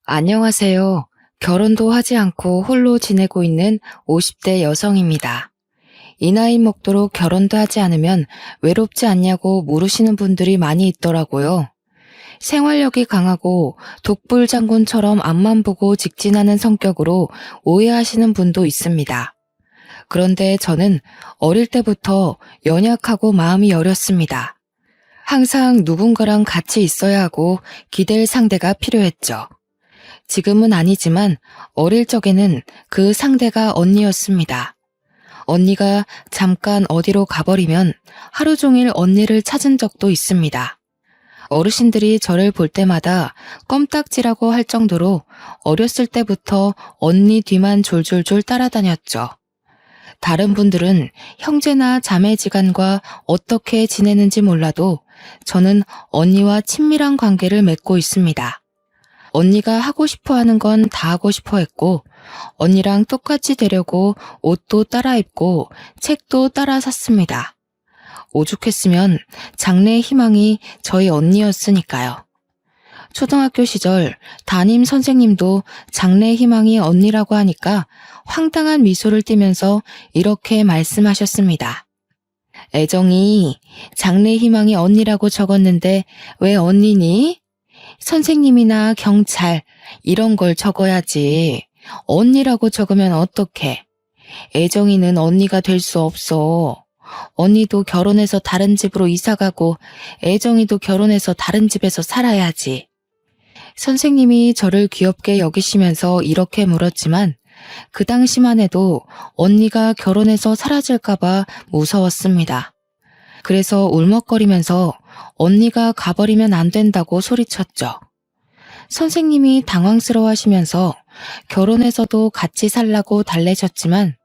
안녕하세요. 결혼도 하지 않고 홀로 지내고 있는 50대 여성입니다. 이 나이 먹도록 결혼도 하지 않으면 외롭지 않냐고 물으시는 분들이 많이 있더라고요. 생활력이 강하고 독불장군처럼 앞만 보고 직진하는 성격으로 오해하시는 분도 있습니다. 그런데 저는 어릴 때부터 연약하고 마음이 여렸습니다. 항상 누군가랑 같이 있어야 하고 기댈 상대가 필요했죠. 지금은 아니지만 어릴 적에는 그 상대가 언니였습니다. 언니가 잠깐 어디로 가버리면 하루 종일 언니를 찾은 적도 있습니다. 어르신들이 저를 볼 때마다 껌딱지라고 할 정도로 어렸을 때부터 언니 뒤만 졸졸졸 따라다녔죠. 다른 분들은 형제나 자매지간과 어떻게 지내는지 몰라도 저는 언니와 친밀한 관계를 맺고 있습니다. 언니가 하고 싶어 하는 건 다 하고 싶어 했고, 언니랑 똑같이 되려고 옷도 따라 입고 책도 따라 샀습니다. 오죽했으면 장래의 희망이 저희 언니였으니까요. 초등학교 시절 담임 선생님도 장래의 희망이 언니라고 하니까 황당한 미소를 띠면서 이렇게 말씀하셨습니다. 애정이 장래의 희망이 언니라고 적었는데 왜 언니니? 선생님이나 경찰 이런 걸 적어야지. 언니라고 적으면 어떡해. 애정이는 언니가 될 수 없어. 언니도 결혼해서 다른 집으로 이사가고 애정이도 결혼해서 다른 집에서 살아야지. 선생님이 저를 귀엽게 여기시면서 이렇게 물었지만 그 당시만 해도 언니가 결혼해서 사라질까봐 무서웠습니다. 그래서 울먹거리면서 언니가 가버리면 안 된다고 소리쳤죠. 선생님이 당황스러워하시면서 결혼해서도 같이 살라고 달래셨지만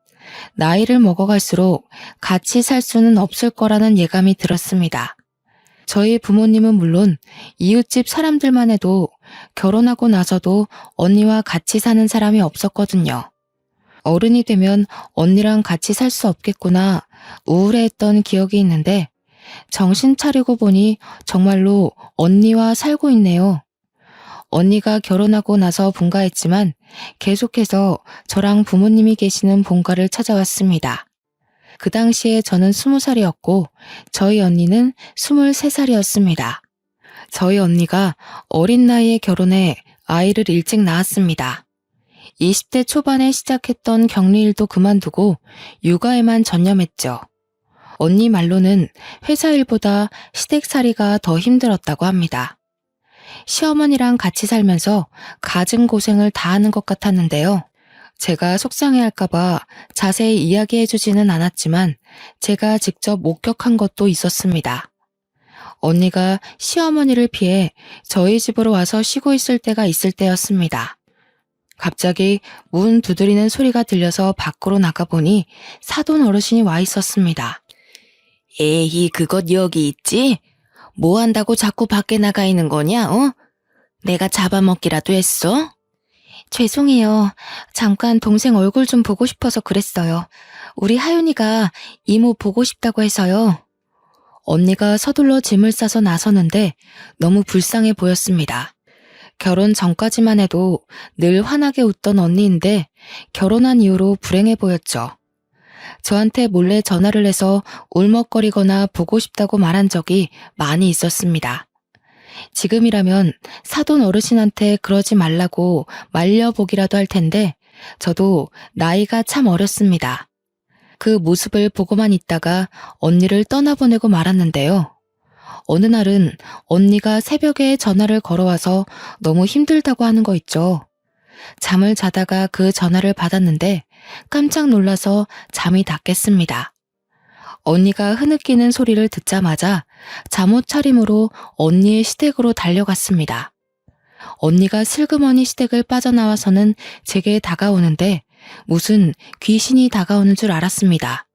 나이를 먹어갈수록 같이 살 수는 없을 거라는 예감이 들었습니다. 저희 부모님은 물론 이웃집 사람들만 해도 결혼하고 나서도 언니와 같이 사는 사람이 없었거든요. 어른이 되면 언니랑 같이 살 수 없겠구나 우울해했던 기억이 있는데 정신 차리고 보니 정말로 언니와 살고 있네요. 언니가 결혼하고 나서 분가했지만 계속해서 저랑 부모님이 계시는 본가를 찾아왔습니다. 그 당시에 저는 20살이었고 저희 언니는 23살이었습니다. 저희 언니가 어린 나이에 결혼해 아이를 일찍 낳았습니다. 20대 초반에 시작했던 격리일도 그만두고 육아에만 전념했죠. 언니 말로는 회사 일보다 시댁살이가 더 힘들었다고 합니다. 시어머니랑 같이 살면서 갖은 고생을 다 하는 것 같았는데요. 제가 속상해할까봐 자세히 이야기해주지는 않았지만 제가 직접 목격한 것도 있었습니다. 언니가 시어머니를 피해 저희 집으로 와서 쉬고 있을 때가 있을 때였습니다. 갑자기 문 두드리는 소리가 들려서 밖으로 나가보니 사돈 어르신이 와 있었습니다. 에이, 그것 여기 있지? 뭐 한다고 자꾸 밖에 나가 있는 거냐, 어? 내가 잡아먹기라도 했어? 죄송해요. 잠깐 동생 얼굴 좀 보고 싶어서 그랬어요. 우리 하윤이가 이모 보고 싶다고 해서요. 언니가 서둘러 짐을 싸서 나서는데 너무 불쌍해 보였습니다. 결혼 전까지만 해도 늘 환하게 웃던 언니인데 결혼한 이후로 불행해 보였죠. 저한테 몰래 전화를 해서 울먹거리거나 보고 싶다고 말한 적이 많이 있었습니다. 지금이라면 사돈 어르신한테 그러지 말라고 말려보기라도 할 텐데 저도 나이가 참 어렸습니다. 그 모습을 보고만 있다가 언니를 떠나보내고 말았는데요. 어느 날은 언니가 새벽에 전화를 걸어와서 너무 힘들다고 하는 거 있죠. 잠을 자다가 그 전화를 받았는데 깜짝 놀라서 잠이 다 깼습니다. 언니가 흐느끼는 소리를 듣자마자 잠옷 차림으로 언니의 시댁으로 달려갔습니다. 언니가 슬그머니 시댁을 빠져나와서는 제게 다가오는데 무슨 귀신이 다가오는 줄 알았습니다.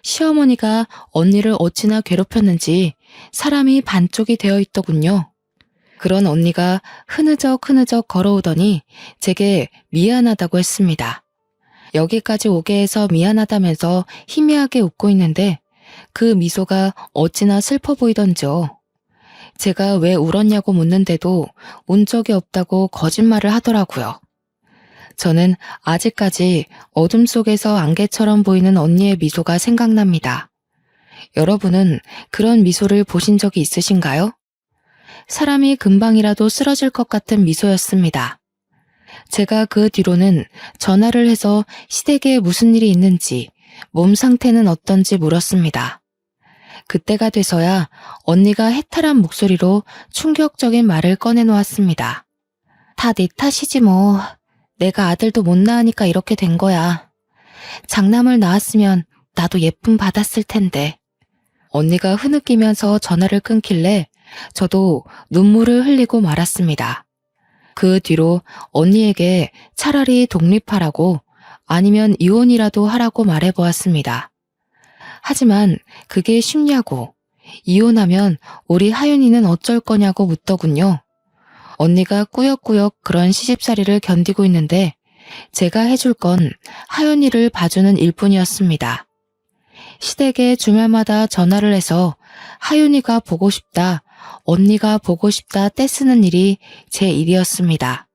시어머니가 언니를 어찌나 괴롭혔는지 사람이 반쪽이 되어 있더군요. 그런 언니가 흐느적 걸어오더니 제게 미안하다고 했습니다. 여기까지 오게 해서 미안하다면서 희미하게 웃고 있는데 그 미소가 어찌나 슬퍼 보이던지요. 제가 왜 울었냐고 묻는데도 운 적이 없다고 거짓말을 하더라고요. 저는 아직까지 어둠 속에서 안개처럼 보이는 언니의 미소가 생각납니다. 여러분은 그런 미소를 보신 적이 있으신가요? 사람이 금방이라도 쓰러질 것 같은 미소였습니다. 제가 그 뒤로는 전화를 해서 시댁에 무슨 일이 있는지, 몸 상태는 어떤지 물었습니다. 그때가 돼서야 언니가 해탈한 목소리로 충격적인 말을 꺼내놓았습니다. 다 내 탓이지 뭐. 내가 아들도 못 낳으니까 이렇게 된 거야. 장남을 낳았으면 나도 예쁨 받았을 텐데. 언니가 흐느끼면서 전화를 끊길래 저도 눈물을 흘리고 말았습니다. 그 뒤로 언니에게 차라리 독립하라고 아니면 이혼이라도 하라고 말해보았습니다. 하지만 그게 쉽냐고, 이혼하면 우리 하윤이는 어쩔 거냐고 묻더군요. 언니가 꾸역꾸역 그런 시집살이를 견디고 있는데 제가 해줄 건 하윤이를 봐주는 일뿐이었습니다. 시댁에 주말마다 전화를 해서 하윤이가 보고 싶다, 언니가 보고 싶다 떼쓰는 일이 제 일이었습니다.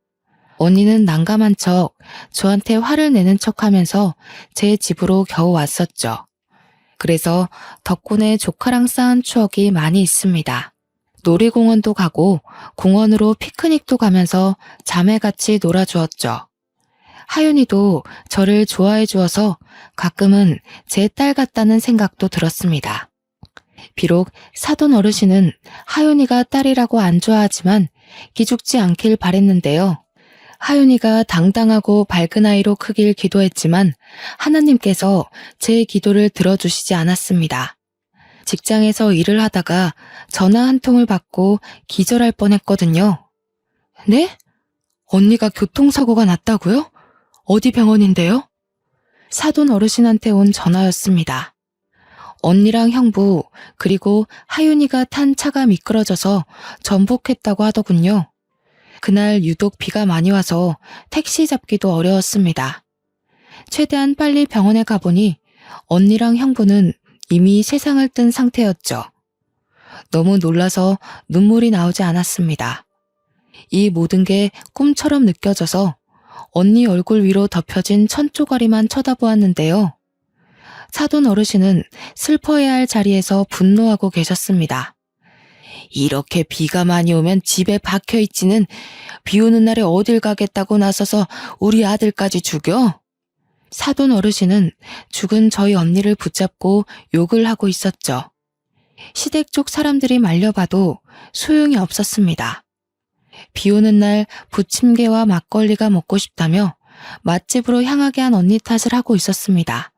언니는 난감한 척 저한테 화를 내는 척하면서 제 집으로 겨우 왔었죠. 그래서 덕분에 조카랑 쌓은 추억이 많이 있습니다. 놀이공원도 가고 공원으로 피크닉도 가면서 자매같이 놀아주었죠. 하윤이도 저를 좋아해 주어서 가끔은 제 딸 같다는 생각도 들었습니다. 비록 사돈 어르신은 하윤이가 딸이라고 안 좋아하지만 기죽지 않길 바랬는데요. 하윤이가 당당하고 밝은 아이로 크길 기도했지만 하나님께서 제 기도를 들어주시지 않았습니다. 직장에서 일을 하다가 전화 한 통을 받고 기절할 뻔했거든요. 네? 언니가 교통사고가 났다고요? 어디 병원인데요? 사돈 어르신한테 온 전화였습니다. 언니랑 형부 그리고 하윤이가 탄 차가 미끄러져서 전복했다고 하더군요. 그날 유독 비가 많이 와서 택시 잡기도 어려웠습니다. 최대한 빨리 병원에 가보니 언니랑 형부는 이미 세상을 뜬 상태였죠. 너무 놀라서 눈물이 나오지 않았습니다. 이 모든 게 꿈처럼 느껴져서 언니 얼굴 위로 덮여진 천조가리만 쳐다보았는데요. 사돈 어르신은 슬퍼해야 할 자리에서 분노하고 계셨습니다. 이렇게 비가 많이 오면 집에 박혀있지는 비 오는 날에 어딜 가겠다고 나서서 우리 아들까지 죽여? 사돈 어르신은 죽은 저희 언니를 붙잡고 욕을 하고 있었죠. 시댁 쪽 사람들이 말려봐도 소용이 없었습니다. 비 오는 날 부침개와 막걸리가 먹고 싶다며 맛집으로 향하게 한 언니 탓을 하고 있었습니다.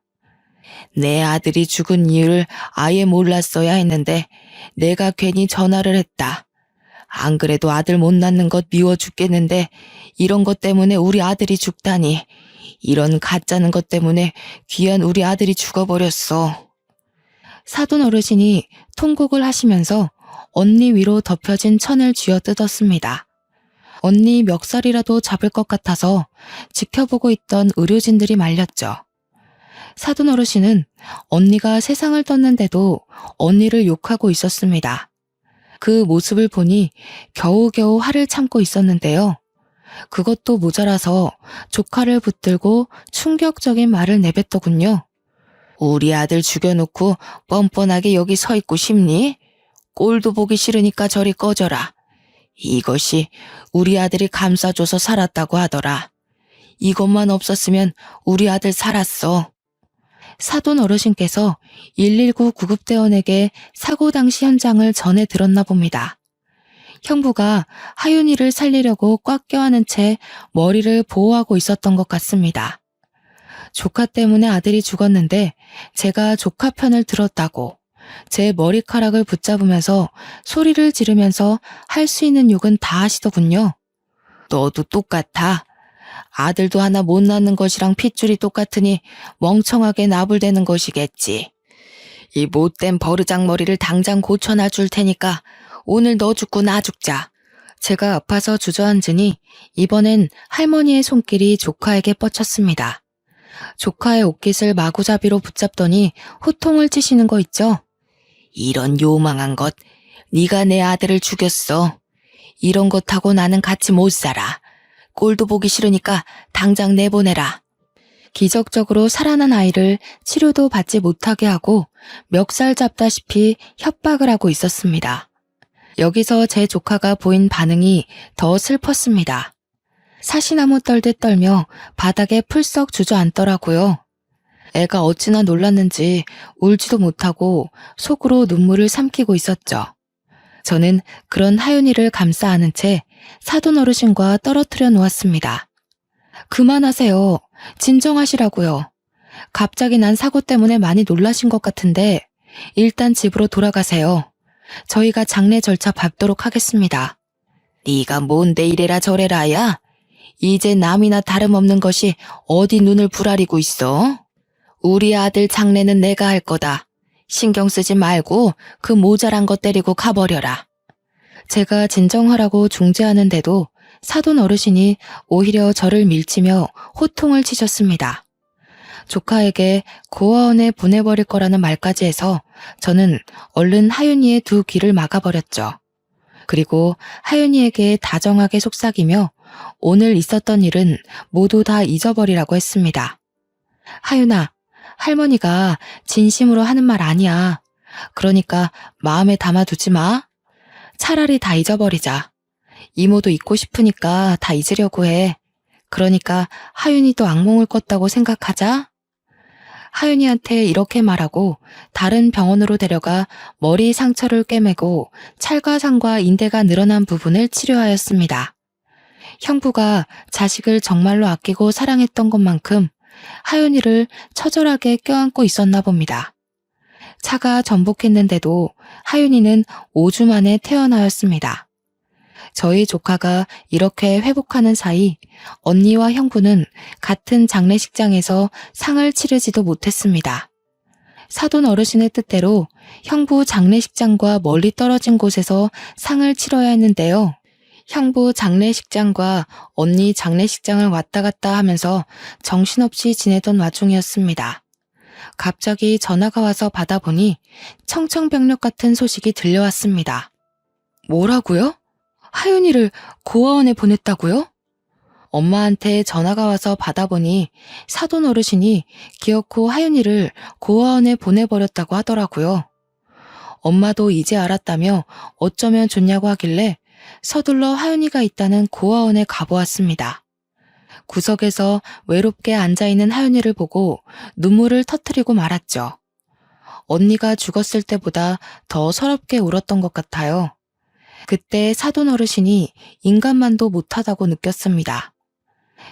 내 아들이 죽은 이유를 아예 몰랐어야 했는데 내가 괜히 전화를 했다. 안 그래도 아들 못 낳는 것 미워 죽겠는데 이런 것 때문에 우리 아들이 죽다니. 이런 가짜는 것 때문에 귀한 우리 아들이 죽어버렸어. 사돈 어르신이 통곡을 하시면서 언니 위로 덮여진 천을 쥐어뜯었습니다. 언니 멱살이라도 잡을 것 같아서 지켜보고 있던 의료진들이 말렸죠. 사돈 어르신은 언니가 세상을 떴는데도 언니를 욕하고 있었습니다. 그 모습을 보니 겨우겨우 화를 참고 있었는데요. 그것도 모자라서 조카를 붙들고 충격적인 말을 내뱉더군요. 우리 아들 죽여놓고 뻔뻔하게 여기 서 있고 싶니? 꼴도 보기 싫으니까 저리 꺼져라. 이것이 우리 아들이 감싸줘서 살았다고 하더라. 이것만 없었으면 우리 아들 살았어. 사돈 어르신께서 119 구급대원에게 사고 당시 현장을 전해 들었나 봅니다. 형부가 하윤이를 살리려고 꽉 껴안은 채 머리를 보호하고 있었던 것 같습니다. 조카 때문에 아들이 죽었는데 제가 조카 편을 들었다고 제 머리카락을 붙잡으면서 소리를 지르면서 할 수 있는 욕은 다 하시더군요. 너도 똑같아. 아들도 하나 못 낳는 것이랑 핏줄이 똑같으니 멍청하게 나불대는 것이겠지. 이 못된 버르장머리를 당장 고쳐놔 줄 테니까 오늘 너 죽고 나 죽자. 제가 아파서 주저앉으니 이번엔 할머니의 손길이 조카에게 뻗쳤습니다. 조카의 옷깃을 마구잡이로 붙잡더니 호통을 치시는 거 있죠? 이런 요망한 것, 네가 내 아들을 죽였어. 이런 것하고 나는 같이 못 살아. 꼴도 보기 싫으니까 당장 내보내라. 기적적으로 살아난 아이를 치료도 받지 못하게 하고 멱살 잡다시피 협박을 하고 있었습니다. 여기서 제 조카가 보인 반응이 더 슬펐습니다. 사시나무 떨듯 떨며 바닥에 풀썩 주저앉더라고요. 애가 어찌나 놀랐는지 울지도 못하고 속으로 눈물을 삼키고 있었죠. 저는 그런 하윤이를 감싸 안은 채 사돈 어르신과 떨어뜨려 놓았습니다. 그만하세요. 진정하시라고요. 갑자기 난 사고 때문에 많이 놀라신 것 같은데 일단 집으로 돌아가세요. 저희가 장례 절차 밟도록 하겠습니다. 네가 뭔데 이래라 저래라야? 이제 남이나 다름없는 것이 어디 눈을 부라리고 있어? 우리 아들 장례는 내가 할 거다. 신경 쓰지 말고 그 모자란 것 때리고 가버려라. 제가 진정하라고 중재하는데도 사돈 어르신이 오히려 저를 밀치며 호통을 치셨습니다. 조카에게 고아원에 보내버릴 거라는 말까지 해서 저는 얼른 하윤이의 두 귀를 막아버렸죠. 그리고 하윤이에게 다정하게 속삭이며 오늘 있었던 일은 모두 다 잊어버리라고 했습니다. 하윤아, 할머니가 진심으로 하는 말 아니야. 그러니까 마음에 담아두지 마. 차라리 다 잊어버리자. 이모도 잊고 싶으니까 다 잊으려고 해. 그러니까 하윤이도 악몽을 꿨다고 생각하자. 하윤이한테 이렇게 말하고 다른 병원으로 데려가 머리 상처를 꿰매고 찰과상과 인대가 늘어난 부분을 치료하였습니다. 형부가 자식을 정말로 아끼고 사랑했던 것만큼 하윤이를 처절하게 껴안고 있었나 봅니다. 차가 전복했는데도 하윤이는 5주 만에 퇴원하였습니다. 저희 조카가 이렇게 회복하는 사이 언니와 형부는 같은 장례식장에서 상을 치르지도 못했습니다. 사돈 어르신의 뜻대로 형부 장례식장과 멀리 떨어진 곳에서 상을 치러야 했는데요. 형부 장례식장과 언니 장례식장을 왔다 갔다 하면서 정신없이 지내던 와중이었습니다. 갑자기 전화가 와서 받아보니 청천벽력 같은 소식이 들려왔습니다. 뭐라고요? 하윤이를 고아원에 보냈다고요? 엄마한테 전화가 와서 받아보니 사돈 어르신이 기어코 하윤이를 고아원에 보내버렸다고 하더라고요. 엄마도 이제 알았다며 어쩌면 좋냐고 하길래 서둘러 하윤이가 있다는 고아원에 가보았습니다. 구석에서 외롭게 앉아있는 하윤이를 보고 눈물을 터뜨리고 말았죠. 언니가 죽었을 때보다 더 서럽게 울었던 것 같아요. 그때 사돈 어르신이 인간만도 못하다고 느꼈습니다.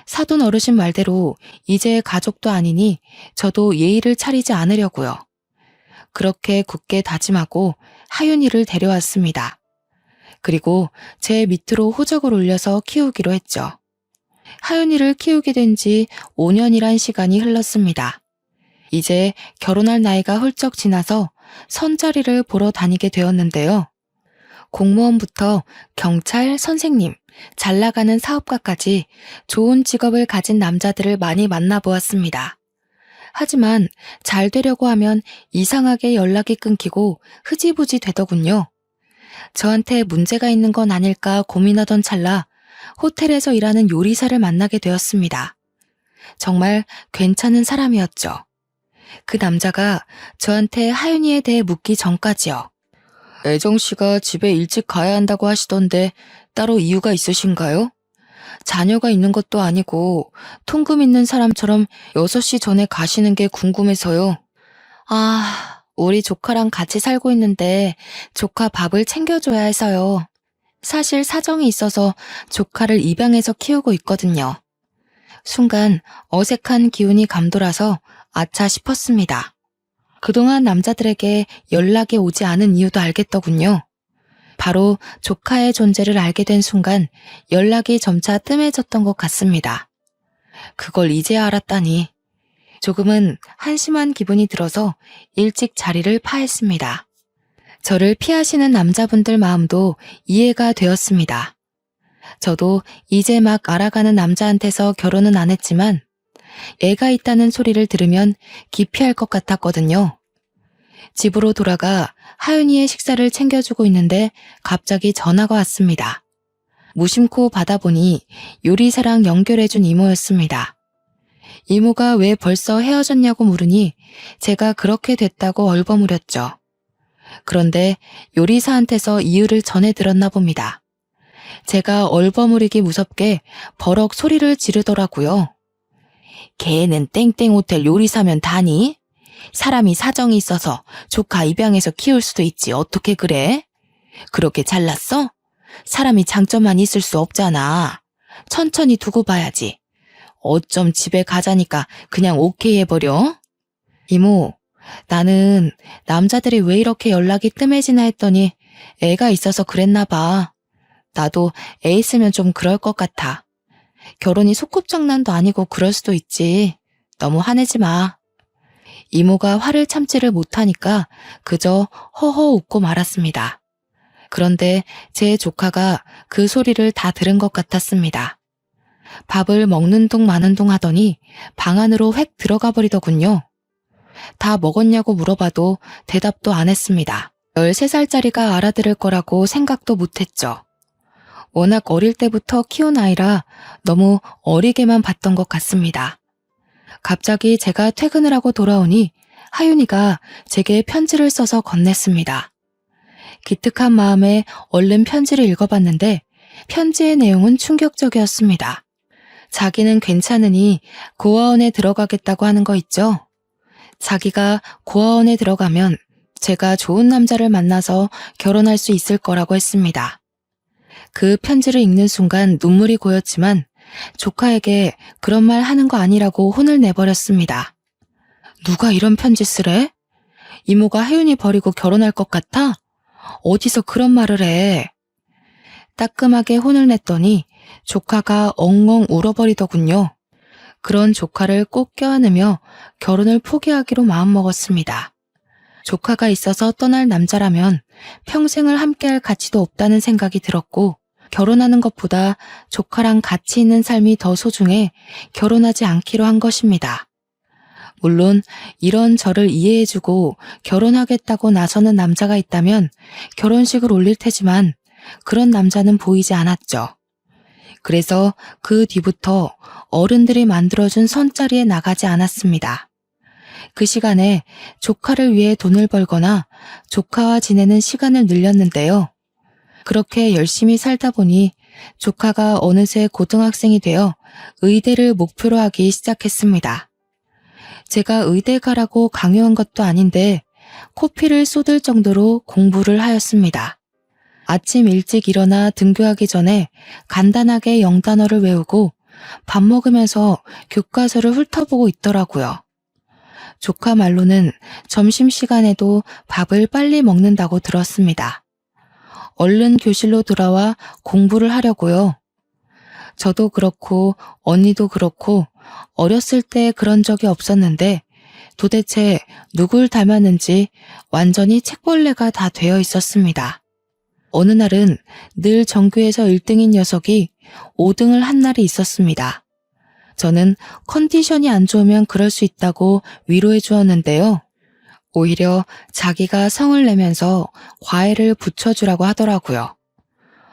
사돈 어르신 말대로 이제 가족도 아니니 저도 예의를 차리지 않으려고요. 그렇게 굳게 다짐하고 하윤이를 데려왔습니다. 그리고 제 밑으로 호적을 올려서 키우기로 했죠. 하윤이를 키우게 된 지 5년이란 시간이 흘렀습니다. 이제 결혼할 나이가 훌쩍 지나서 선자리를 보러 다니게 되었는데요. 공무원부터 경찰, 선생님, 잘 나가는 사업가까지 좋은 직업을 가진 남자들을 많이 만나보았습니다. 하지만 잘 되려고 하면 이상하게 연락이 끊기고 흐지부지 되더군요. 저한테 문제가 있는 건 아닐까 고민하던 찰나 호텔에서 일하는 요리사를 만나게 되었습니다. 정말 괜찮은 사람이었죠. 그 남자가 저한테 하윤이에 대해 묻기 전까지요. 애정씨가 집에 일찍 가야 한다고 하시던데 따로 이유가 있으신가요? 자녀가 있는 것도 아니고 통금 있는 사람처럼 6시 전에 가시는 게 궁금해서요. 우리 조카랑 같이 살고 있는데 조카 밥을 챙겨줘야 해서요. 사실 사정이 있어서 조카를 입양해서 키우고 있거든요. 순간 어색한 기운이 감돌아서 아차 싶었습니다. 그동안 남자들에게 연락이 오지 않은 이유도 알겠더군요. 바로 조카의 존재를 알게 된 순간 연락이 점차 뜸해졌던 것 같습니다. 그걸 이제야 알았다니. 조금은 한심한 기분이 들어서 일찍 자리를 파했습니다. 저를 피하시는 남자분들 마음도 이해가 되었습니다. 저도 이제 막 알아가는 남자한테서 결혼은 안 했지만 애가 있다는 소리를 들으면 기피할 것 같았거든요. 집으로 돌아가 하윤이의 식사를 챙겨주고 있는데 갑자기 전화가 왔습니다. 무심코 받아보니 요리사랑 연결해준 이모였습니다. 이모가 왜 벌써 헤어졌냐고 물으니 제가 그렇게 됐다고 얼버무렸죠. 그런데 요리사한테서 이유를 전해 들었나 봅니다. 제가 얼버무리기 무섭게 버럭 소리를 지르더라고요. 걔는 땡땡 호텔 요리사면 다니? 사람이 사정이 있어서 조카 입양해서 키울 수도 있지 어떻게 그래? 그렇게 잘났어? 사람이 장점만 있을 수 없잖아. 천천히 두고 봐야지. 어쩜 집에 가자니까 그냥 오케이 해버려? 이모, 나는 남자들이 왜 이렇게 연락이 뜸해지나 했더니 애가 있어서 그랬나 봐. 나도 애 있으면 좀 그럴 것 같아. 결혼이 소꿉장난도 아니고 그럴 수도 있지. 너무 화내지 마. 이모가 화를 참지를 못하니까 그저 허허 웃고 말았습니다. 그런데 제 조카가 그 소리를 다 들은 것 같았습니다. 밥을 먹는 둥 마는 둥 하더니 방 안으로 획 들어가 버리더군요. 다 먹었냐고 물어봐도 대답도 안 했습니다. 13살짜리가 알아들을 거라고 생각도 못했죠. 워낙 어릴 때부터 키운 아이라 너무 어리게만 봤던 것 같습니다. 갑자기 제가 퇴근을 하고 돌아오니 하윤이가 제게 편지를 써서 건넸습니다. 기특한 마음에 얼른 편지를 읽어봤는데 편지의 내용은 충격적이었습니다. 자기는 괜찮으니 고아원에 들어가겠다고 하는 거 있죠? 자기가 고아원에 들어가면 제가 좋은 남자를 만나서 결혼할 수 있을 거라고 했습니다. 그 편지를 읽는 순간 눈물이 고였지만 조카에게 그런 말 하는 거 아니라고 혼을 내버렸습니다. 누가 이런 편지 쓰래? 이모가 혜윤이 버리고 결혼할 것 같아? 어디서 그런 말을 해? 따끔하게 혼을 냈더니 조카가 엉엉 울어버리더군요. 그런 조카를 꼭 껴안으며 결혼을 포기하기로 마음먹었습니다. 조카가 있어서 떠날 남자라면 평생을 함께할 가치도 없다는 생각이 들었고 결혼하는 것보다 조카랑 같이 있는 삶이 더 소중해 결혼하지 않기로 한 것입니다. 물론 이런 저를 이해해주고 결혼하겠다고 나서는 남자가 있다면 결혼식을 올릴 테지만 그런 남자는 보이지 않았죠. 그래서 그 뒤부터 어른들이 만들어준 선자리에 나가지 않았습니다. 그 시간에 조카를 위해 돈을 벌거나 조카와 지내는 시간을 늘렸는데요. 그렇게 열심히 살다 보니 조카가 어느새 고등학생이 되어 의대를 목표로 하기 시작했습니다. 제가 의대 가라고 강요한 것도 아닌데 코피를 쏟을 정도로 공부를 하였습니다. 아침 일찍 일어나 등교하기 전에 간단하게 영단어를 외우고 밥 먹으면서 교과서를 훑어보고 있더라고요. 조카 말로는 점심시간에도 밥을 빨리 먹는다고 들었습니다. 얼른 교실로 돌아와 공부를 하려고요. 저도 그렇고 언니도 그렇고 어렸을 때 그런 적이 없었는데 도대체 누굴 닮았는지 완전히 책벌레가 다 되어 있었습니다. 어느 날은 늘 전교에서 1등인 녀석이 5등을 한 날이 있었습니다. 저는 컨디션이 안 좋으면 그럴 수 있다고 위로해 주었는데요. 오히려 자기가 성을 내면서 과외를 붙여주라고 하더라고요.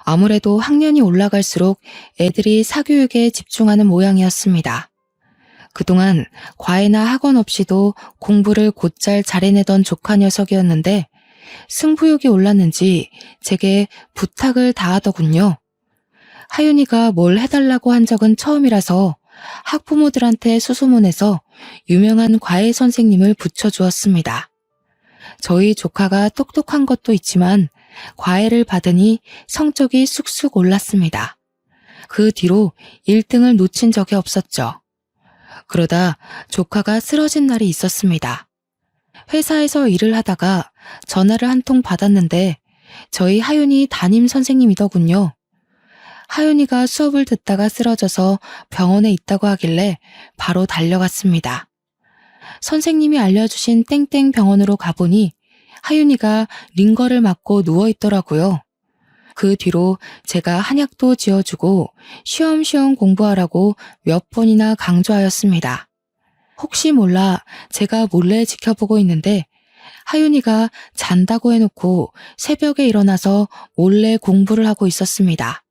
아무래도 학년이 올라갈수록 애들이 사교육에 집중하는 모양이었습니다. 그동안 과외나 학원 없이도 공부를 곧잘 잘해내던 조카 녀석이었는데 승부욕이 올랐는지 제게 부탁을 다하더군요. 하윤이가 뭘 해달라고 한 적은 처음이라서 학부모들한테 수소문해서 유명한 과외 선생님을 붙여주었습니다. 저희 조카가 똑똑한 것도 있지만 과외를 받으니 성적이 쑥쑥 올랐습니다. 그 뒤로 1등을 놓친 적이 없었죠. 그러다 조카가 쓰러진 날이 있었습니다. 회사에서 일을 하다가 전화를 한 통 받았는데 저희 하윤이 담임 선생님이더군요. 하윤이가 수업을 듣다가 쓰러져서 병원에 있다고 하길래 바로 달려갔습니다. 선생님이 알려주신 땡땡 병원으로 가보니 하윤이가 링거를 맞고 누워있더라고요. 그 뒤로 제가 한약도 지어주고 쉬엄쉬엄 공부하라고 몇 번이나 강조하였습니다. 혹시 몰라 제가 몰래 지켜보고 있는데 하윤이가 잔다고 해놓고 새벽에 일어나서 몰래 공부를 하고 있었습니다.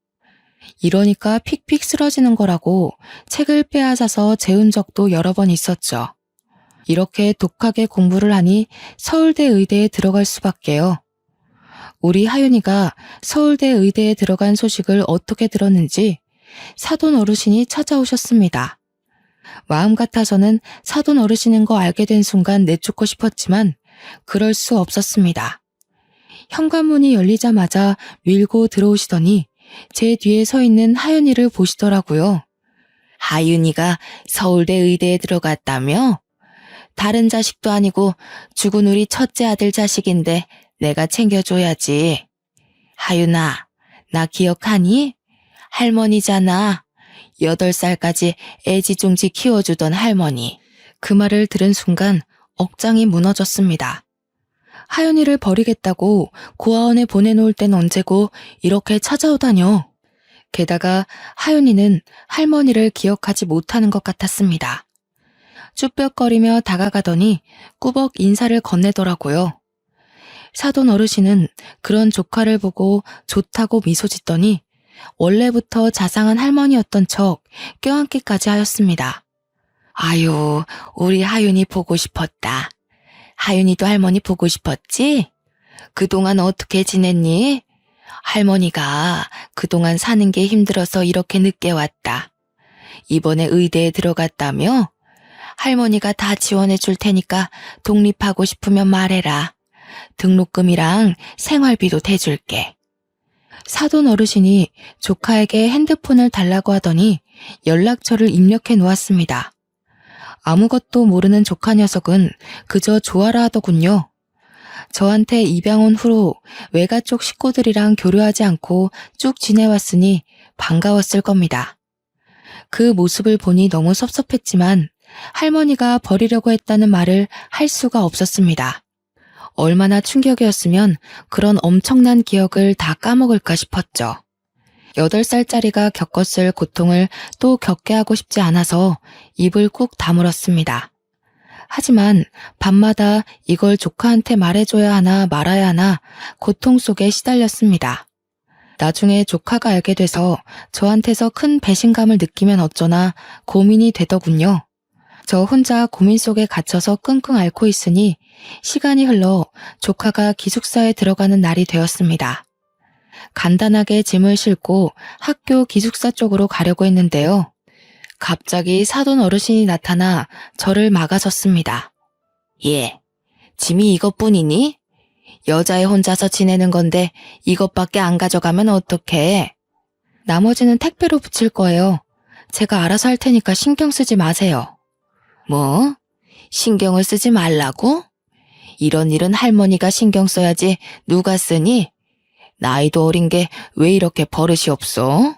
이러니까 픽픽 쓰러지는 거라고 책을 빼앗아서 재운 적도 여러 번 있었죠. 이렇게 독하게 공부를 하니 서울대 의대에 들어갈 수밖에요. 우리 하윤이가 서울대 의대에 들어간 소식을 어떻게 들었는지 사돈 어르신이 찾아오셨습니다. 마음 같아서는 사돈 어르신인 거 알게 된 순간 내쫓고 싶었지만 그럴 수 없었습니다. 현관문이 열리자마자 밀고 들어오시더니 제 뒤에 서 있는 하윤이를 보시더라고요. 하윤이가 서울대 의대에 들어갔다며? 다른 자식도 아니고 죽은 우리 첫째 아들 자식인데 내가 챙겨줘야지. 하윤아, 나 기억하니? 할머니잖아. 8살까지 애지중지 키워주던 할머니. 그 말을 들은 순간 억장이 무너졌습니다. 하윤이를 버리겠다고 고아원에 보내놓을 땐 언제고 이렇게 찾아오다뇨. 게다가 하윤이는 할머니를 기억하지 못하는 것 같았습니다. 쭈뼛거리며 다가가더니 꾸벅 인사를 건네더라고요. 사돈 어르신은 그런 조카를 보고 좋다고 미소 짓더니 원래부터 자상한 할머니였던 척 껴안기까지 하였습니다. 아유, 우리 하윤이 보고 싶었다. 하윤이도 할머니 보고 싶었지? 그동안 어떻게 지냈니? 할머니가 그동안 사는 게 힘들어서 이렇게 늦게 왔다. 이번에 의대에 들어갔다며? 할머니가 다 지원해 줄 테니까 독립하고 싶으면 말해라. 등록금이랑 생활비도 대줄게. 사돈 어르신이 조카에게 핸드폰을 달라고 하더니 연락처를 입력해 놓았습니다. 아무것도 모르는 조카 녀석은 그저 좋아라 하더군요. 저한테 입양 온 후로 외가 쪽 식구들이랑 교류하지 않고 쭉 지내왔으니 반가웠을 겁니다. 그 모습을 보니 너무 섭섭했지만 할머니가 버리려고 했다는 말을 할 수가 없었습니다. 얼마나 충격이었으면 그런 엄청난 기억을 다 까먹을까 싶었죠. 8살짜리가 겪었을 고통을 또 겪게 하고 싶지 않아서 입을 꾹 다물었습니다. 하지만 밤마다 이걸 조카한테 말해줘야 하나 말아야 하나 고통 속에 시달렸습니다. 나중에 조카가 알게 돼서 저한테서 큰 배신감을 느끼면 어쩌나 고민이 되더군요. 저 혼자 고민 속에 갇혀서 끙끙 앓고 있으니 시간이 흘러 조카가 기숙사에 들어가는 날이 되었습니다. 간단하게 짐을 싣고 학교 기숙사 쪽으로 가려고 했는데요. 갑자기 사돈 어르신이 나타나 저를 막아섰습니다. 예, 짐이 이것뿐이니? 여자애 혼자서 지내는 건데 이것밖에 안 가져가면 어떡해? 나머지는 택배로 붙일 거예요. 제가 알아서 할 테니까 신경 쓰지 마세요. 뭐? 신경을 쓰지 말라고? 이런 일은 할머니가 신경 써야지 누가 쓰니? 나이도 어린 게 왜 이렇게 버릇이 없어?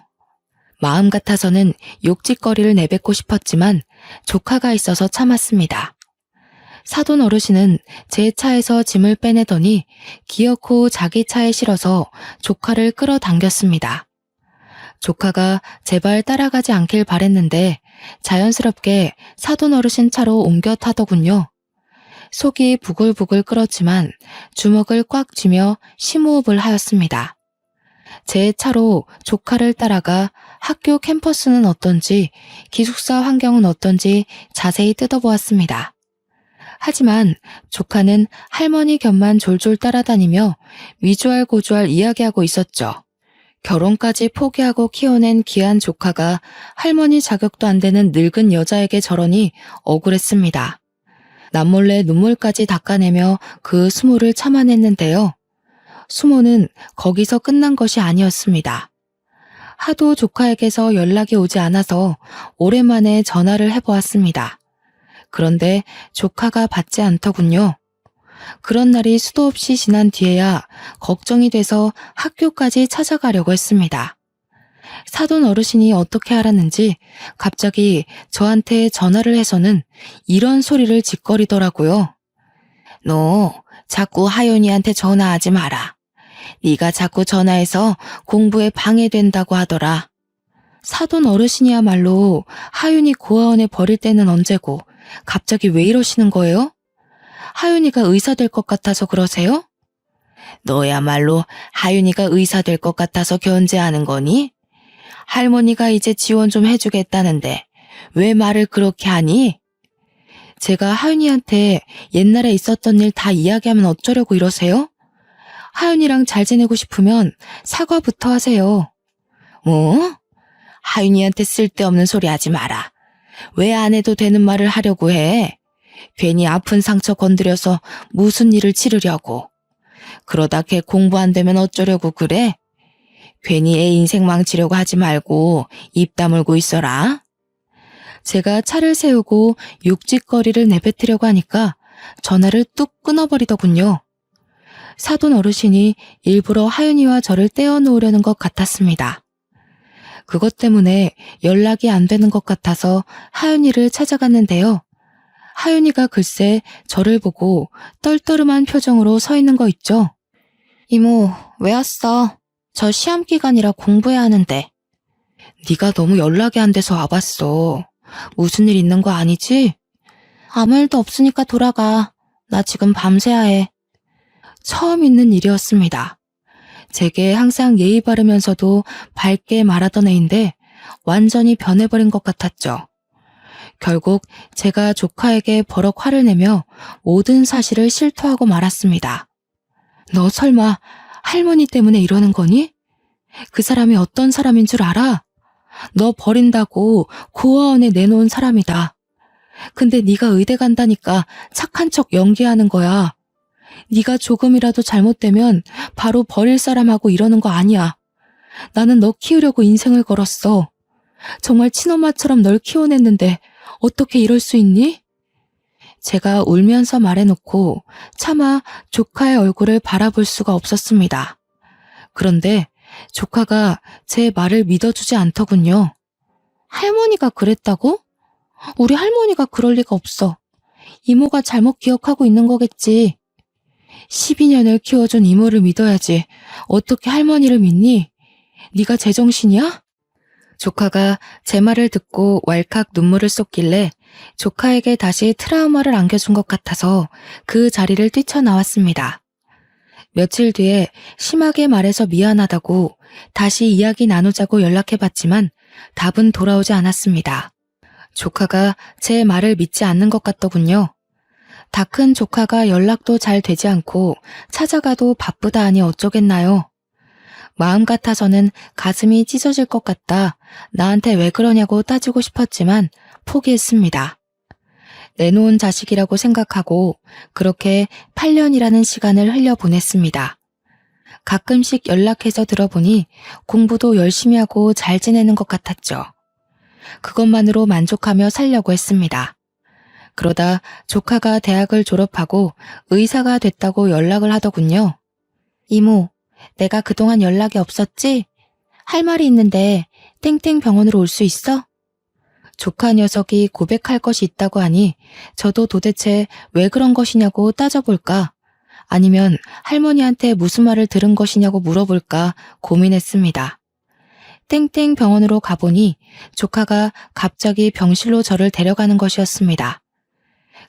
마음 같아서는 욕짓거리를 내뱉고 싶었지만 조카가 있어서 참았습니다. 사돈 어르신은 제 차에서 짐을 빼내더니 기어코 자기 차에 실어서 조카를 끌어당겼습니다. 조카가 제발 따라가지 않길 바랬는데 자연스럽게 사돈 어르신 차로 옮겨 타더군요. 속이 부글부글 끓었지만 주먹을 꽉 쥐며 심호흡을 하였습니다. 제 차로 조카를 따라가 학교 캠퍼스는 어떤지 기숙사 환경은 어떤지 자세히 뜯어보았습니다. 하지만 조카는 할머니 곁만 졸졸 따라다니며 위주알고주알 이야기하고 있었죠. 결혼까지 포기하고 키워낸 귀한 조카가 할머니 자격도 안 되는 늙은 여자에게 저러니 억울했습니다. 남몰래 눈물까지 닦아내며 그 수모를 참아냈는데요. 수모는 거기서 끝난 것이 아니었습니다. 하도 조카에게서 연락이 오지 않아서 오랜만에 전화를 해보았습니다. 그런데 조카가 받지 않더군요. 그런 날이 수도 없이 지난 뒤에야 걱정이 돼서 학교까지 찾아가려고 했습니다. 사돈 어르신이 어떻게 알았는지 갑자기 저한테 전화를 해서는 이런 소리를 짓거리더라고요. 너 자꾸 하윤이한테 전화하지 마라. 네가 자꾸 전화해서 공부에 방해된다고 하더라. 사돈 어르신이야말로 하윤이 고아원에 버릴 때는 언제고 갑자기 왜 이러시는 거예요? 하윤이가 의사 될 것 같아서 그러세요? 너야말로 하윤이가 의사 될 것 같아서 견제하는 거니? 할머니가 이제 지원 좀 해주겠다는데 왜 말을 그렇게 하니? 제가 하윤이한테 옛날에 있었던 일 다 이야기하면 어쩌려고 이러세요? 하윤이랑 잘 지내고 싶으면 사과부터 하세요. 뭐? 하윤이한테 쓸데없는 소리 하지 마라. 왜 안 해도 되는 말을 하려고 해? 괜히 아픈 상처 건드려서 무슨 일을 치르려고. 그러다 걔 공부 안 되면 어쩌려고 그래? 괜히 애 인생 망치려고 하지 말고 입 다물고 있어라. 제가 차를 세우고 욕짓거리를 내뱉으려고 하니까 전화를 뚝 끊어버리더군요. 사돈 어르신이 일부러 하윤이와 저를 떼어놓으려는 것 같았습니다. 그것 때문에 연락이 안 되는 것 같아서 하윤이를 찾아갔는데요. 하윤이가 글쎄 저를 보고 떨떠름한 표정으로 서 있는 거 있죠. 이모, 왜 왔어? 저 시험 기간이라 공부해야 하는데. 네가 너무 연락이 안 돼서 와봤어. 무슨 일 있는 거 아니지? 아무 일도 없으니까 돌아가. 나 지금 밤새야 해. 처음 있는 일이었습니다. 제게 항상 예의 바르면서도 밝게 말하던 애인데 완전히 변해버린 것 같았죠. 결국 제가 조카에게 버럭 화를 내며 모든 사실을 실토하고 말았습니다. 너 설마 할머니 때문에 이러는 거니? 그 사람이 어떤 사람인 줄 알아? 너 버린다고 고아원에 내놓은 사람이다. 근데 네가 의대 간다니까 착한 척 연기하는 거야. 네가 조금이라도 잘못되면 바로 버릴 사람하고 이러는 거 아니야. 나는 너 키우려고 인생을 걸었어. 정말 친엄마처럼 널 키워냈는데 어떻게 이럴 수 있니? 제가 울면서 말해놓고 차마 조카의 얼굴을 바라볼 수가 없었습니다. 그런데 조카가 제 말을 믿어주지 않더군요. 할머니가 그랬다고? 우리 할머니가 그럴 리가 없어. 이모가 잘못 기억하고 있는 거겠지. 12년을 키워준 이모를 믿어야지. 어떻게 할머니를 믿니? 네가 제정신이야? 조카가 제 말을 듣고 왈칵 눈물을 쏟길래 조카에게 다시 트라우마를 안겨준 것 같아서 그 자리를 뛰쳐나왔습니다. 며칠 뒤에 심하게 말해서 미안하다고 다시 이야기 나누자고 연락해봤지만 답은 돌아오지 않았습니다. 조카가 제 말을 믿지 않는 것 같더군요. 다 큰 조카가 연락도 잘 되지 않고 찾아가도 바쁘다 하니 어쩌겠나요? 마음 같아서는 가슴이 찢어질 것 같다 나한테 왜 그러냐고 따지고 싶었지만 포기했습니다. 내놓은 자식이라고 생각하고 그렇게 8년이라는 시간을 흘려보냈습니다. 가끔씩 연락해서 들어보니 공부도 열심히 하고 잘 지내는 것 같았죠. 그것만으로 만족하며 살려고 했습니다. 그러다 조카가 대학을 졸업하고 의사가 됐다고 연락을 하더군요. 이모, 내가 그동안 연락이 없었지? 할 말이 있는데 땡땡 병원으로 올 수 있어? 조카 녀석이 고백할 것이 있다고 하니 저도 도대체 왜 그런 것이냐고 따져볼까? 아니면 할머니한테 무슨 말을 들은 것이냐고 물어볼까 고민했습니다. 땡땡 병원으로 가보니 조카가 갑자기 병실로 저를 데려가는 것이었습니다.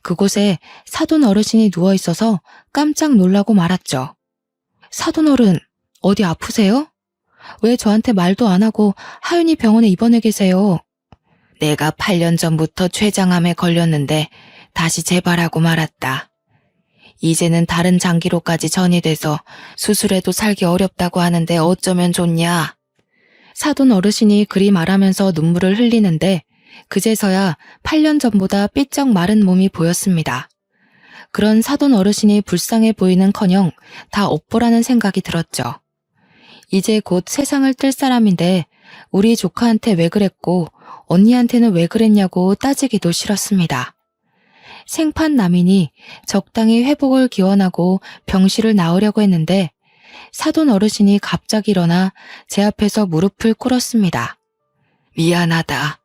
그곳에 사돈 어르신이 누워있어서 깜짝 놀라고 말았죠. 사돈 어른, 어디 아프세요? 왜 저한테 말도 안 하고 하윤이 병원에 입원해 계세요? 내가 8년 전부터 췌장암에 걸렸는데 다시 재발하고 말았다. 이제는 다른 장기로까지 전이돼서 수술해도 살기 어렵다고 하는데 어쩌면 좋냐? 사돈 어르신이 그리 말하면서 눈물을 흘리는데 그제서야 8년 전보다 삐쩍 마른 몸이 보였습니다. 그런 사돈 어르신이 불쌍해 보이는커녕 다 업보라는 생각이 들었죠. 이제 곧 세상을 뜰 사람인데 우리 조카한테 왜 그랬고 언니한테는 왜 그랬냐고 따지기도 싫었습니다. 생판남이니 적당히 회복을 기원하고 병실을 나오려고 했는데 사돈 어르신이 갑자기 일어나 제 앞에서 무릎을 꿇었습니다. 미안하다.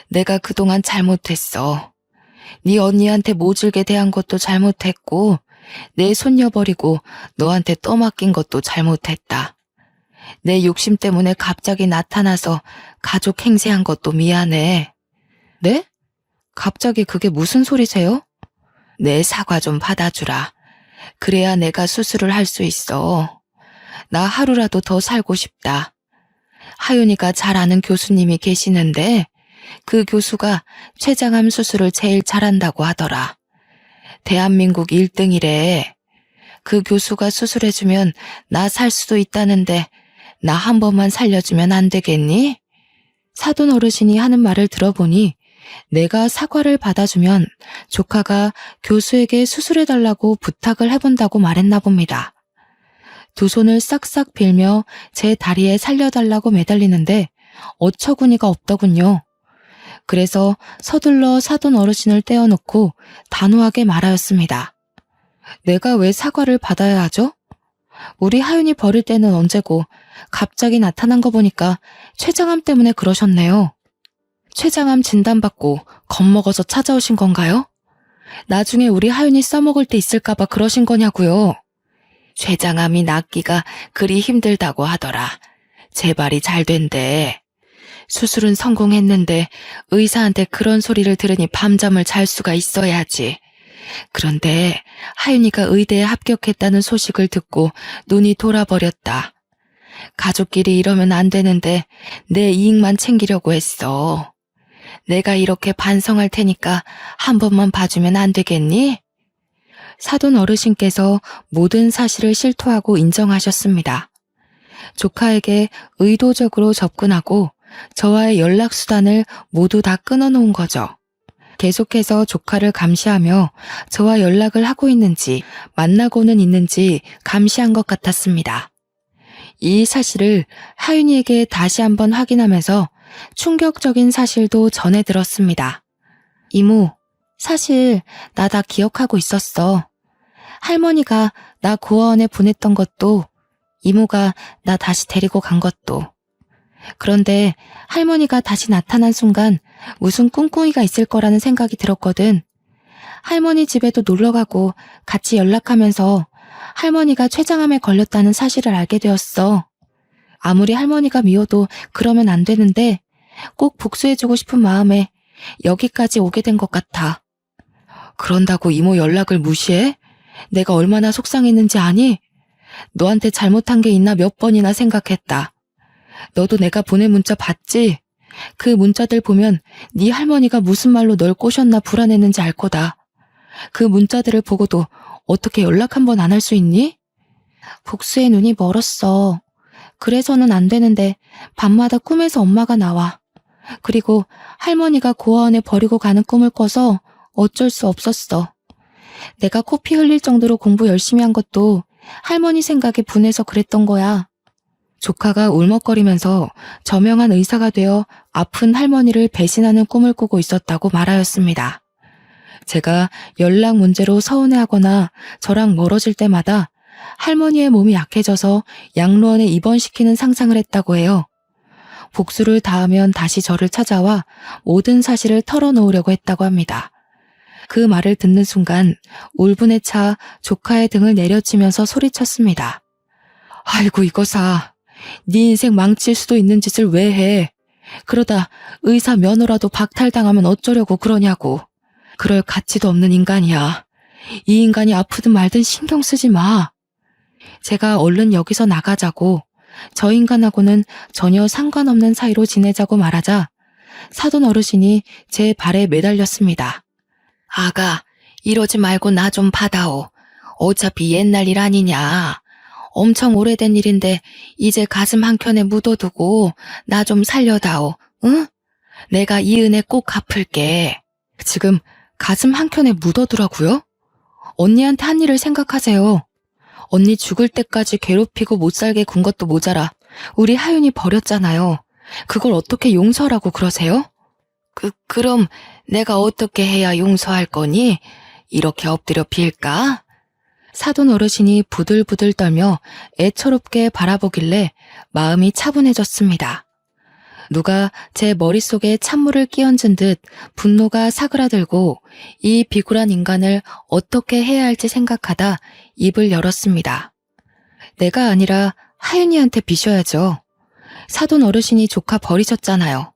내가 그동안 잘못했어. 네 언니한테 모질게 대한 것도 잘못했고 내 손녀 버리고 너한테 떠맡긴 것도 잘못했다. 내 욕심 때문에 갑자기 나타나서 가족 행세한 것도 미안해. 네? 갑자기 그게 무슨 소리세요? 내 사과 좀 받아주라. 그래야 내가 수술을 할 수 있어. 나 하루라도 더 살고 싶다. 하윤이가 잘 아는 교수님이 계시는데 그 교수가 췌장암 수술을 제일 잘한다고 하더라. 대한민국 1등이래. 그 교수가 수술해주면 나 살 수도 있다는데 나 한 번만 살려주면 안 되겠니? 사돈 어르신이 하는 말을 들어보니 내가 사과를 받아주면 조카가 교수에게 수술해달라고 부탁을 해본다고 말했나 봅니다. 두 손을 싹싹 빌며 제 다리에 살려달라고 매달리는데 어처구니가 없더군요. 그래서 서둘러 사돈 어르신을 떼어놓고 단호하게 말하였습니다. 내가 왜 사과를 받아야 하죠? 우리 하윤이 버릴 때는 언제고 갑자기 나타난 거 보니까 췌장암 때문에 그러셨네요. 췌장암 진단받고 겁먹어서 찾아오신 건가요? 나중에 우리 하윤이 써먹을 때 있을까봐 그러신 거냐고요. 췌장암이 낫기가 그리 힘들다고 하더라. 재발이 잘 된대. 수술은 성공했는데 의사한테 그런 소리를 들으니 밤잠을 잘 수가 있어야지. 그런데 하윤이가 의대에 합격했다는 소식을 듣고 눈이 돌아버렸다. 가족끼리 이러면 안 되는데 내 이익만 챙기려고 했어. 내가 이렇게 반성할 테니까 한 번만 봐주면 안 되겠니? 사돈 어르신께서 모든 사실을 실토하고 인정하셨습니다. 조카에게 의도적으로 접근하고 저와의 연락수단을 모두 다 끊어놓은 거죠. 계속해서 조카를 감시하며 저와 연락을 하고 있는지 만나고는 있는지 감시한 것 같았습니다. 이 사실을 하윤이에게 다시 한번 확인하면서 충격적인 사실도 전해 들었습니다. 이모, 사실 나 다 기억하고 있었어. 할머니가 나 고아원에 보냈던 것도, 이모가 나 다시 데리고 간 것도. 그런데 할머니가 다시 나타난 순간 무슨 꿍꿍이가 있을 거라는 생각이 들었거든. 할머니 집에도 놀러가고 같이 연락하면서 할머니가 췌장암에 걸렸다는 사실을 알게 되었어. 아무리 할머니가 미워도 그러면 안 되는데 꼭 복수해주고 싶은 마음에 여기까지 오게 된 것 같아. 그런다고 이모 연락을 무시해? 내가 얼마나 속상했는지 아니? 너한테 잘못한 게 있나 몇 번이나 생각했다. 너도 내가 보낸 문자 봤지? 그 문자들 보면 네 할머니가 무슨 말로 널 꼬셨나 불안했는지 알 거다. 그 문자들을 보고도 어떻게 연락 한 번 안 할 수 있니? 복수의 눈이 멀었어. 그래서는 안 되는데 밤마다 꿈에서 엄마가 나와. 그리고 할머니가 고아원에 버리고 가는 꿈을 꿔서 어쩔 수 없었어. 내가 코피 흘릴 정도로 공부 열심히 한 것도 할머니 생각에 분해서 그랬던 거야. 조카가 울먹거리면서 저명한 의사가 되어 아픈 할머니를 배신하는 꿈을 꾸고 있었다고 말하였습니다. 제가 연락 문제로 서운해하거나 저랑 멀어질 때마다 할머니의 몸이 약해져서 양로원에 입원시키는 상상을 했다고 해요. 복수를 다하면 다시 저를 찾아와 모든 사실을 털어놓으려고 했다고 합니다. 그 말을 듣는 순간 울분에 차 조카의 등을 내려치면서 소리쳤습니다. 아이고 이거사, 네 인생 망칠 수도 있는 짓을 왜 해? 그러다 의사 면허라도 박탈당하면 어쩌려고 그러냐고. 그럴 가치도 없는 인간이야. 이 인간이 아프든 말든 신경 쓰지 마. 제가 얼른 여기서 나가자고, 저 인간하고는 전혀 상관없는 사이로 지내자고 말하자 사돈 어르신이 제 발에 매달렸습니다. 아가, 이러지 말고 나 좀 받아오. 어차피 옛날 일 아니냐. 엄청 오래된 일인데 이제 가슴 한켠에 묻어두고 나 좀 살려다오. 응? 내가 이 은혜 꼭 갚을게. 지금 가슴 한켠에 묻어두라고요? 언니한테 한 일을 생각하세요. 언니 죽을 때까지 괴롭히고 못살게 군 것도 모자라 우리 하윤이 버렸잖아요. 그걸 어떻게 용서하라고 그러세요? 그럼 내가 어떻게 해야 용서할 거니? 이렇게 엎드려 빌까? 사돈 어르신이 부들부들 떨며 애처롭게 바라보길래 마음이 차분해졌습니다. 누가 제 머릿속에 찬물을 끼얹은 듯 분노가 사그라들고 이 비굴한 인간을 어떻게 해야 할지 생각하다 입을 열었습니다. 내가 아니라 하윤이한테 비셔야죠. 사돈 어르신이 조카 버리셨잖아요.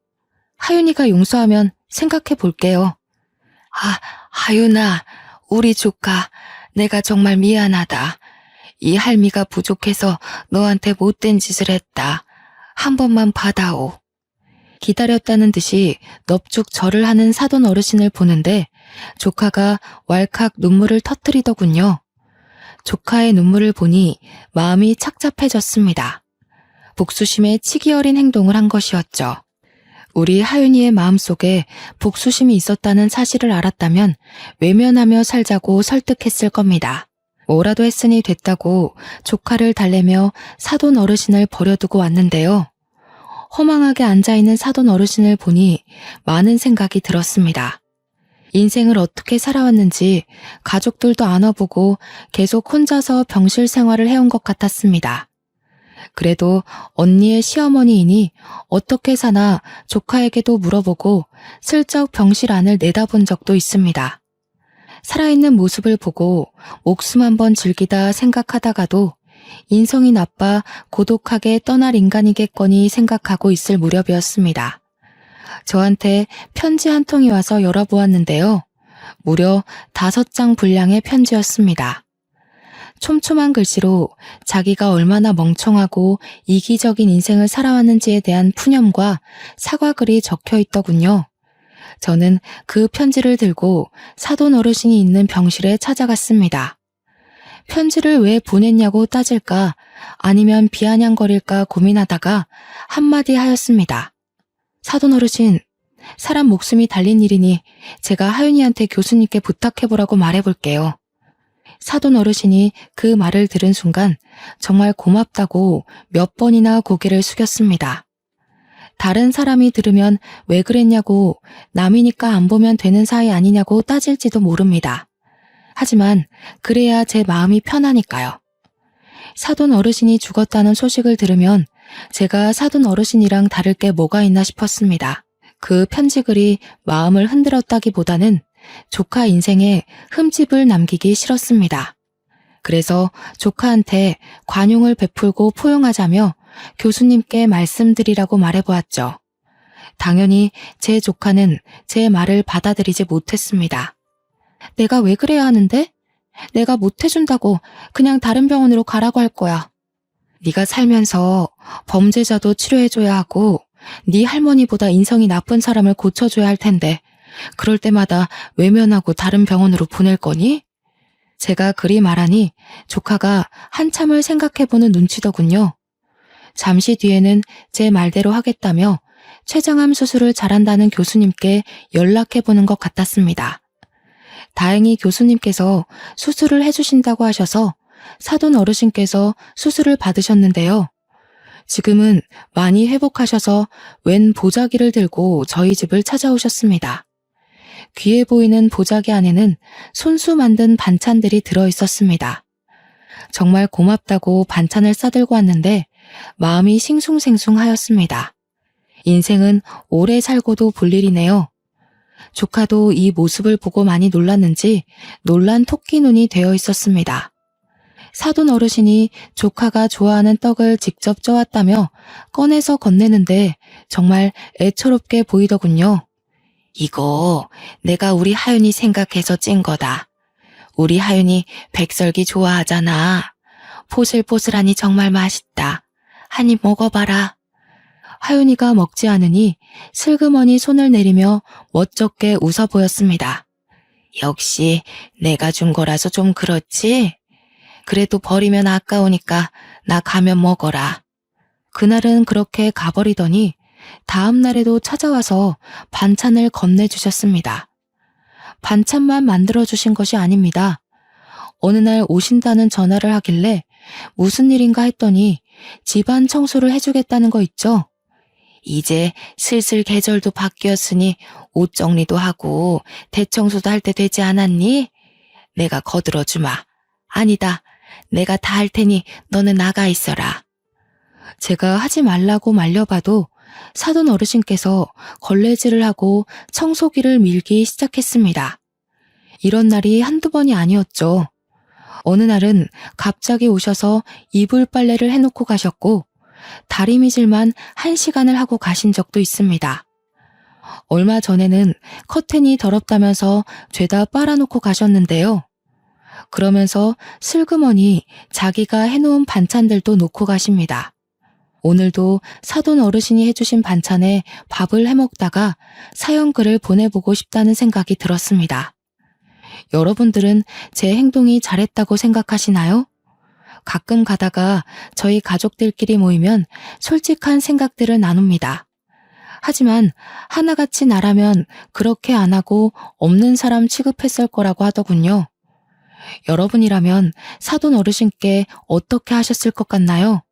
하윤이가 용서하면 생각해 볼게요. 하윤아, 우리 조카, 내가 정말 미안하다. 이 할미가 부족해서 너한테 못된 짓을 했다. 한 번만 받아오. 기다렸다는 듯이 넙죽 절을 하는 사돈 어르신을 보는데 조카가 왈칵 눈물을 터뜨리더군요. 조카의 눈물을 보니 마음이 착잡해졌습니다. 복수심에 치기 어린 행동을 한 것이었죠. 우리 하윤이의 마음속에 복수심이 있었다는 사실을 알았다면 외면하며 살자고 설득했을 겁니다. 뭐라도 했으니 됐다고 조카를 달래며 사돈 어르신을 버려두고 왔는데요. 허망하게 앉아있는 사돈 어르신을 보니 많은 생각이 들었습니다. 인생을 어떻게 살아왔는지 가족들도 안 와보고 계속 혼자서 병실 생활을 해온 것 같았습니다. 그래도 언니의 시어머니이니 어떻게 사나 조카에게도 물어보고 슬쩍 병실 안을 내다본 적도 있습니다. 살아있는 모습을 보고 목숨 한번 즐기다 생각하다가도 인성이 나빠 고독하게 떠날 인간이겠거니 생각하고 있을 무렵이었습니다. 저한테 편지 한 통이 와서 열어보았는데요. 무려 5장 분량의 편지였습니다. 촘촘한 글씨로 자기가 얼마나 멍청하고 이기적인 인생을 살아왔는지에 대한 푸념과 사과글이 적혀 있더군요. 저는 그 편지를 들고 사돈 어르신이 있는 병실에 찾아갔습니다. 편지를 왜 보냈냐고 따질까 아니면 비아냥거릴까 고민하다가 한마디 하였습니다. 사돈 어르신, 사람 목숨이 달린 일이니 제가 하윤이한테 교수님께 부탁해보라고 말해볼게요. 사돈 어르신이 그 말을 들은 순간 정말 고맙다고 몇 번이나 고개를 숙였습니다. 다른 사람이 들으면 왜 그랬냐고 남이니까 안 보면 되는 사이 아니냐고 따질지도 모릅니다. 하지만 그래야 제 마음이 편하니까요. 사돈 어르신이 죽었다는 소식을 들으면 제가 사돈 어르신이랑 다를 게 뭐가 있나 싶었습니다. 그 편지글이 마음을 흔들었다기보다는 조카 인생에 흠집을 남기기 싫었습니다. 그래서 조카한테 관용을 베풀고 포용하자며 교수님께 말씀드리라고 말해보았죠. 당연히 제 조카는 제 말을 받아들이지 못했습니다. 내가 왜 그래야 하는데? 내가 못해준다고 그냥 다른 병원으로 가라고 할 거야. 네가 살면서 범죄자도 치료해줘야 하고 네 할머니보다 인성이 나쁜 사람을 고쳐줘야 할 텐데 그럴 때마다 외면하고 다른 병원으로 보낼 거니? 제가 그리 말하니 조카가 한참을 생각해보는 눈치더군요. 잠시 뒤에는 제 말대로 하겠다며 췌장암 수술을 잘한다는 교수님께 연락해보는 것 같았습니다. 다행히 교수님께서 수술을 해주신다고 하셔서 사돈 어르신께서 수술을 받으셨는데요. 지금은 많이 회복하셔서 웬 보자기를 들고 저희 집을 찾아오셨습니다. 귀해 보이는 보자기 안에는 손수 만든 반찬들이 들어있었습니다. 정말 고맙다고 반찬을 싸들고 왔는데 마음이 싱숭생숭하였습니다. 인생은 오래 살고도 볼 일이네요. 조카도 이 모습을 보고 많이 놀랐는지 놀란 토끼 눈이 되어 있었습니다. 사돈 어르신이 조카가 좋아하는 떡을 직접 쪄왔다며 꺼내서 건네는데 정말 애처롭게 보이더군요. 이거 내가 우리 하윤이 생각해서 찐 거다. 우리 하윤이 백설기 좋아하잖아. 포슬포슬하니 정말 맛있다. 한 입 먹어봐라. 하윤이가 먹지 않으니 슬그머니 손을 내리며 멋쩍게 웃어 보였습니다. 역시 내가 준 거라서 좀 그렇지? 그래도 버리면 아까우니까 나 가면 먹어라. 그날은 그렇게 가버리더니 다음 날에도 찾아와서 반찬을 건네주셨습니다. 반찬만 만들어주신 것이 아닙니다. 어느 날 오신다는 전화를 하길래 무슨 일인가 했더니 집안 청소를 해주겠다는 거 있죠? 이제 슬슬 계절도 바뀌었으니 옷 정리도 하고 대청소도 할 때 되지 않았니? 내가 거들어주마. 아니다. 내가 다 할 테니 너는 나가 있어라. 제가 하지 말라고 말려봐도 사돈 어르신께서 걸레질을 하고 청소기를 밀기 시작했습니다. 이런 날이 한두 번이 아니었죠. 어느 날은 갑자기 오셔서 이불 빨래를 해놓고 가셨고 다리미질만 1시간을 하고 가신 적도 있습니다. 얼마 전에는 커튼이 더럽다면서 죄다 빨아놓고 가셨는데요. 그러면서 슬그머니 자기가 해놓은 반찬들도 놓고 가십니다. 오늘도 사돈 어르신이 해주신 반찬에 밥을 해먹다가 사연글을 보내보고 싶다는 생각이 들었습니다. 여러분들은 제 행동이 잘했다고 생각하시나요? 가끔 가다가 저희 가족들끼리 모이면 솔직한 생각들을 나눕니다. 하지만 하나같이 나라면 그렇게 안 하고 없는 사람 취급했을 거라고 하더군요. 여러분이라면 사돈 어르신께 어떻게 하셨을 것 같나요?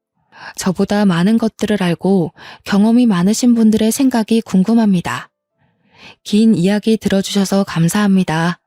저보다 많은 것들을 알고 경험이 많으신 분들의 생각이 궁금합니다. 긴 이야기 들어주셔서 감사합니다.